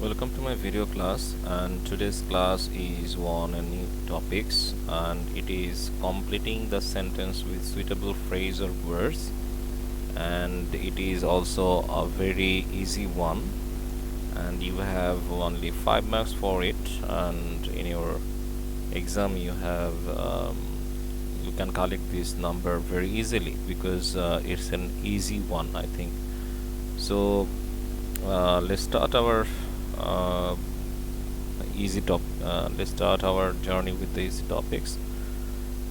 Welcome to my video class, and today's class is on a new topics, and it is completing the sentence with suitable phrase or words, and it is also a very easy one, and you have only 5 marks for it, and in your exam you can collect this number very easily because it's an easy one, I think. So let's start our uh, let's start our journey with these topics,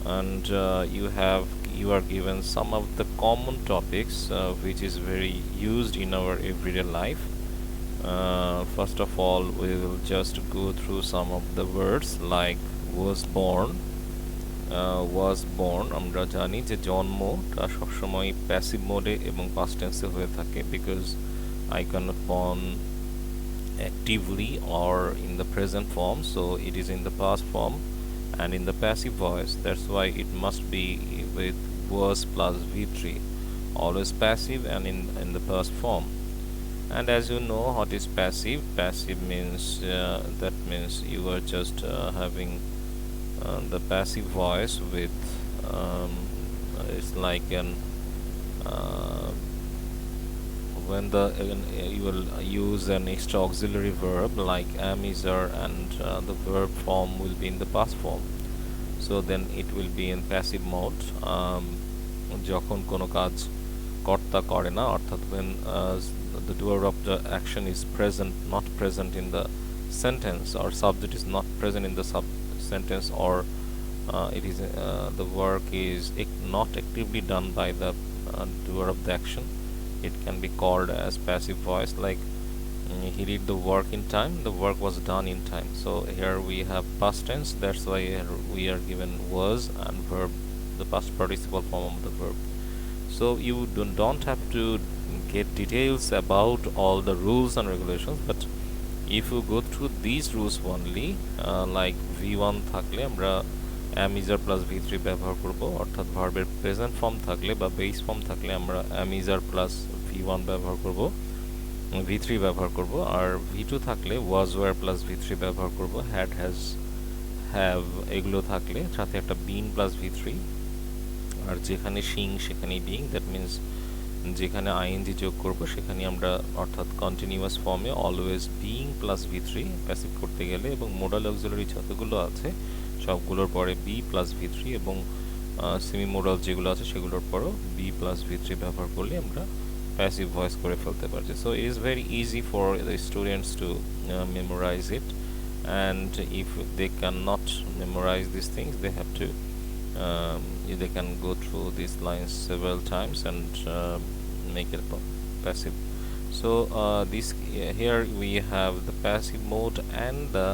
and you are given some of the common topics which is very used in our everyday life. First of all, we will just go through some of the words like was born. আমরা জানি যে জন্মটা সবসময় passive মোডে এবং past টেন্সে হয়ে থাকে because I cannot born actively or in the present form, so it is in the past form and in the passive voice. That's why it must be with was plus v3, always passive and in the past form. And as you know, what is passive? Passive means that means you are just having the passive voice with it's like an uh, when you will use an extra auxiliary verb like am, is, are, and the verb form will be in the past form, so then it will be in passive mode. যখন কোনো কাজ কর্তা করে না, অর্থাৎ when the doer of the action is present, not present in the sentence, or subject is not present in the sentence, or it is the work is not actively done by the doer of the action, it can be called as passive voice. Like he did the work in time, the work was done in time. So here we have past tense, that's why here we are given was and verb, the past participle form of the verb. So you don't have to get details about all the rules and regulations, but if you go through these rules only, like v1 থাকলে আমরা am, is, are plus v3 ব্যবহার করব, অর্থাৎ ভার্বের present form থাকলে বা base form থাকলে আমরা am, is, are plus v1 ব্যবহার করব, v3 ব্যবহার করব, আর v2 থাকলে was, were plus v3 ব্যবহার করব, had, has, have এগুলো থাকলে সাথে একটা been plus v3, আর যেখানে শিং সেখানেই বিং, দ্যাট মিন্স যেখানে আইএনজি যোগ করব সেখানে আমরা অর্থাৎ কন্টিনিউয়াস ফর্মে always being plus v3 passive করতে গেলে, এবং মোডাল অক্সিলারি যতগুলো আছে সবগুলোর পরে বি প্লাস v3, এবং সেমি মোডাল যেগুলো আছে সেগুলোর পরও বি প্লাস v3 ব্যবহার করলে আমরা প্যাসিভ ভয়েস করে ফেলতে পারছি. So it is very easy for the students to memorise it, and if they cannot memorize these things, they have to they can go through these lines several times and make it passive. So this here we have the passive mode and the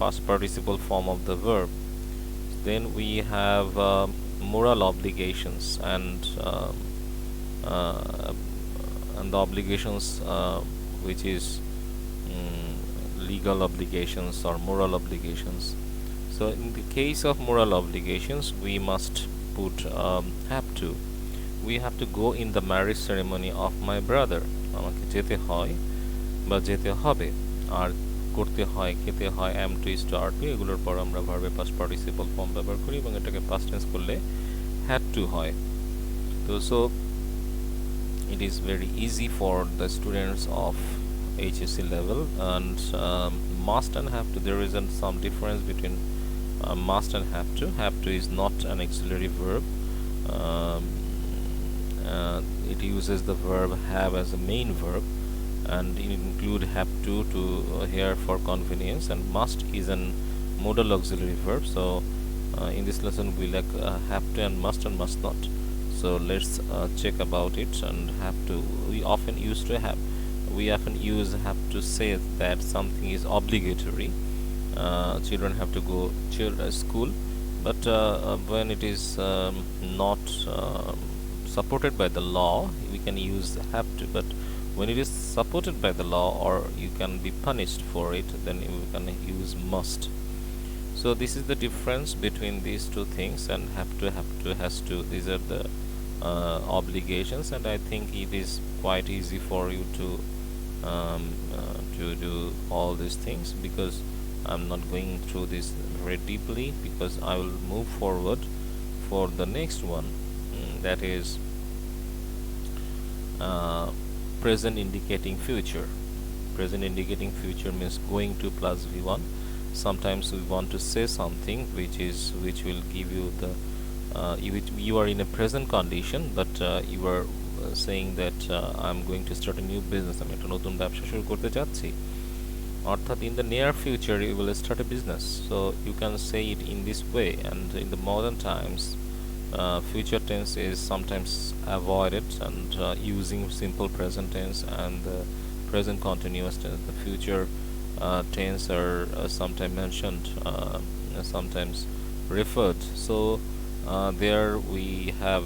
past participle form of the verb. Then we have moral obligations, uh, and the obligations which is legal obligations or moral obligations. So in the case of moral obligations, we must put we have to go in the marriage ceremony of my brother. আমাকে যেতে হয় বা যেতে হবে, আর করতে হয়, খেতে হয়, am to, is to, are to, এগুলোর পর আমরা ভার্বে পাস্ট পার্টিসিপল ফর্ম ব্যবহার করি এবং এটাকে পাস্ট টেন্স করলে had to হয়. তো so it is very easy for the students of HSC level, and must and have to, there isn't some difference between must and have to. Have to is not an auxiliary verb. Um, it uses the verb have as a main verb, and it include have to here for convenience, and must is an modal auxiliary verb. So in this lesson we like have to and must not. So let's check about it. And have to, we often use have to say that something is obligatory. Children have to go school, but when it is not supported by the law, we can use have to. But when it is supported by the law or you can be punished for it, then we can use must. So this is the difference between these two things, and have to, has to, these are the obligations, and I think it is quite easy for you to to do all these things, because I'm not going through this very deeply, because I will move forward for the next one, that is uh, present indicating future. Present indicating future means going to plus v1. Sometimes we want to say something which will give you the you are in a present condition, but you are saying that I'm going to start a new business, আমি একটা নতুন ব্যবসা শুরু করতে যাচ্ছি, অর্থাৎ in the near future you will start a business. So you can say it in this way. And in the modern times, future tense is sometimes avoided, and using simple present tense and the present continuous tense, the future tense are sometimes mentioned, sometimes referred. So there we have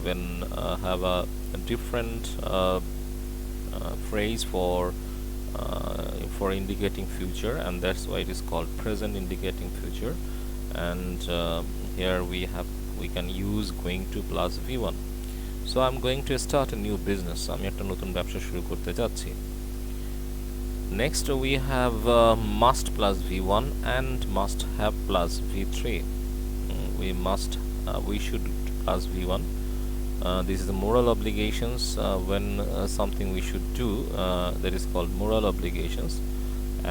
a different phrase for indicating future, and that's why it is called present indicating future. And here we can use going to plus v1. So I'm going to start a new business, আমি একটা নতুন ব্যবসা শুরু করতে যাচ্ছি. Next we have must plus v1 and must have plus v3. We should plus v1. This is the moral obligations. When something we should do, that is called moral obligations.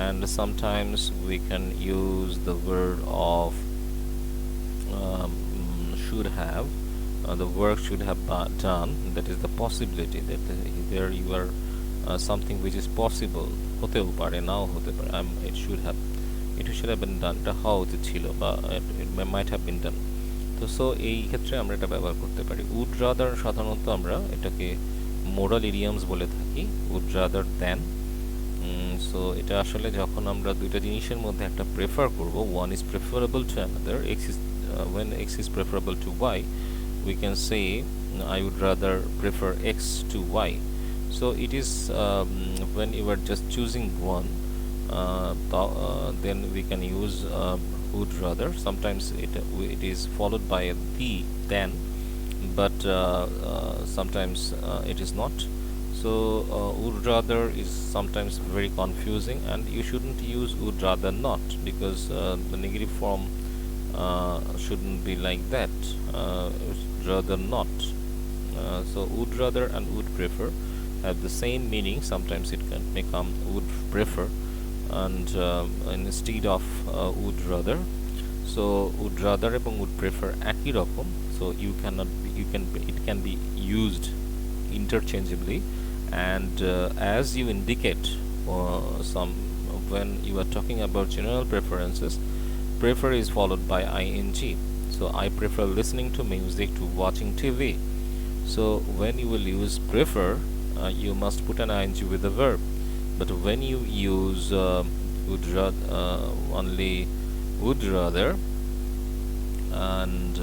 And sometimes we can use the word of should have. The work should have done, that is the possibility, that there you are something which is possible, হতেও পারে নাও হতে পারে, it should have been done, এটা হওয়া উচিত ছিল, বা it might have been done. তো সো এই ক্ষেত্রে আমরা এটা ব্যবহার করতে পারি. would rather সাধারণত আমরা এটাকে মোরাল ইডিয়ামস বলে থাকি, would rather than. সো এটা আসলে যখন আমরা দুইটা জিনিসের মধ্যে একটা প্রেফার করব, one is preferable to another, when x is preferable to y, we can say I would rather prefer x to y. So it is when you are just choosing one, then we can use would rather. Sometimes it is followed by a the then, but sometimes it is not. So would rather is sometimes very confusing, and you shouldn't use would rather not, because the negative form shouldn't be like that. Rather not. So would rather and would prefer have the same meaning. Sometimes it can become would prefer, and instead of would rather. So would rather এবং would prefer একই রকম. So it can be used interchangeably, and as you indicate some when you are talking about general preferences, prefer is followed by ing. So I prefer listening to music to watching TV. So when you will use prefer, you must put an ing with the verb. But when you use only would rather and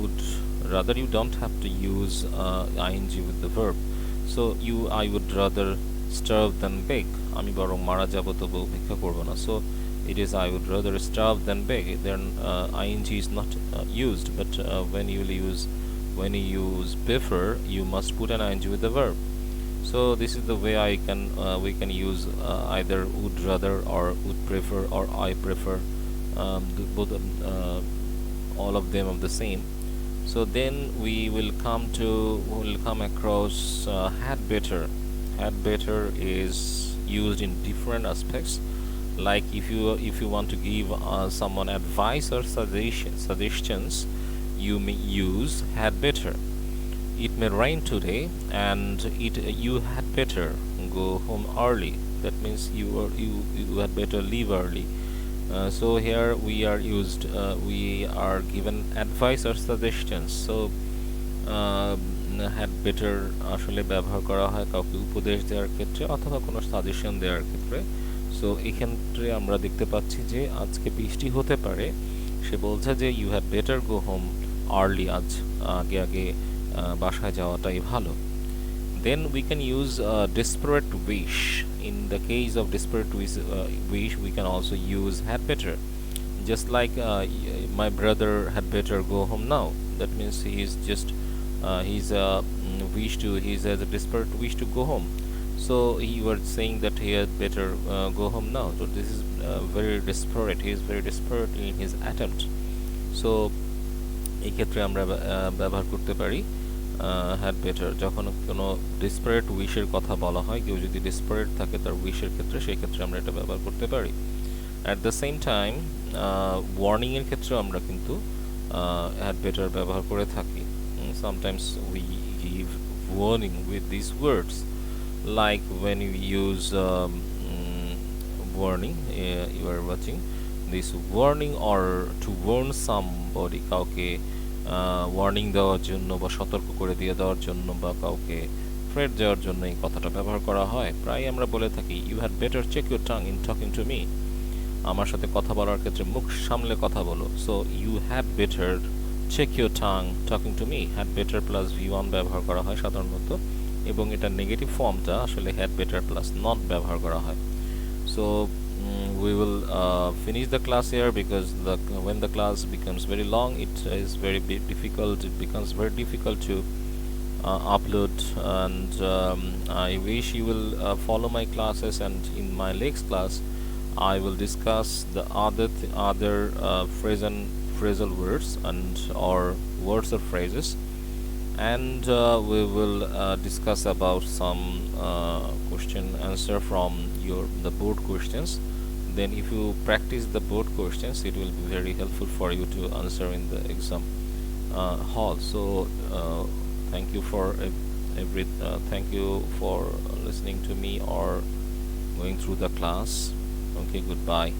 would rather, you don't have to use ing with the verb. So I would rather starve than beg. আমি বরং মারা যাব তবু ভিক্ষা করব না. So it is I would rather starve than beg. Then ing is not used, but when you use prefer, you must put an ing with the verb. So this is the way we can use either would rather or would prefer or I prefer, both all of them are the same. So then we will come across had better. Had better is used in different aspects. Like if you want to give someone advice or suggestions, you may use had better. It may rain today, and you had better go home early. That means you had better leave early. So here we are given advice or suggestions. So had better আসলে ব্যবহার করা হয় কাউকে উপদেশ দেওয়ার ক্ষেত্রে অথবা কোনো সাজেশন দেওয়ার ক্ষেত্রে. সো এক্ষেত্রে আমরা দেখতে পাচ্ছি যে আজকে বৃষ্টি হতে পারে, সে বলছে যে you had better go home early, আগে বাসায় যাওয়াটাই ভালো. Then we can use desperate wish. In the case of desperate wish, we can also use had better. Just like my brother had better go home now. That means he's he has a desperate wish to go home. So you were saying that he had better go home now. So this is very desperate. He is very desperate in his attempt. So এই ক্ষেত্রে আমরা ব্যবহার করতে পারি had better. যখন কোনো desperate উইশের কথা বলা হয়, কেউ যদি ডেসপারেট থাকে তার উইশের ক্ষেত্রে, সেই ক্ষেত্রে আমরা এটা ব্যবহার করতে পারি। অ্যাট দ্য সেম টাইম ওয়ার্নিংয়ের ক্ষেত্রেও আমরা কিন্তু হ্যাড বেটার ব্যবহার করে থাকি। Sometimes we give warning with this words, like when you use warning, you are watching this warning or to warn somebody, কাউকে ওয়ার্নিং দেওয়ার জন্য বা সতর্ক করে দিয়ে দেওয়ার জন্য বা কাউকে থ্রেট দেওয়ার জন্য এই কথাটা ব্যবহার করা হয়। প্রায় আমরা বলে থাকি you had better check your tongue in talking to me, আমার সাথে কথা বলার ক্ষেত্রে মুখ সামলে কথা বলো। So you had better check your tongue talking to me, had better plus V1 ব্যবহার করা হয় সাধারণত, এবং এটা নেগেটিভ ফর্মটা আসলে হ্যাড বেটার প্লাস নট ব্যবহার করা হয়। So we will finish the class here, because when the class becomes very long, it is very difficult. It becomes very difficult to upload, and I wish you will follow my classes, and in my next class I will discuss the other phrasal words and or words or phrases, and we will discuss about some question answer from the board questions. Then if you practice the board questions, it will be very helpful for you to answer in the exam hall. So thank you for thank you for listening to me or going through the class. Okay, goodbye.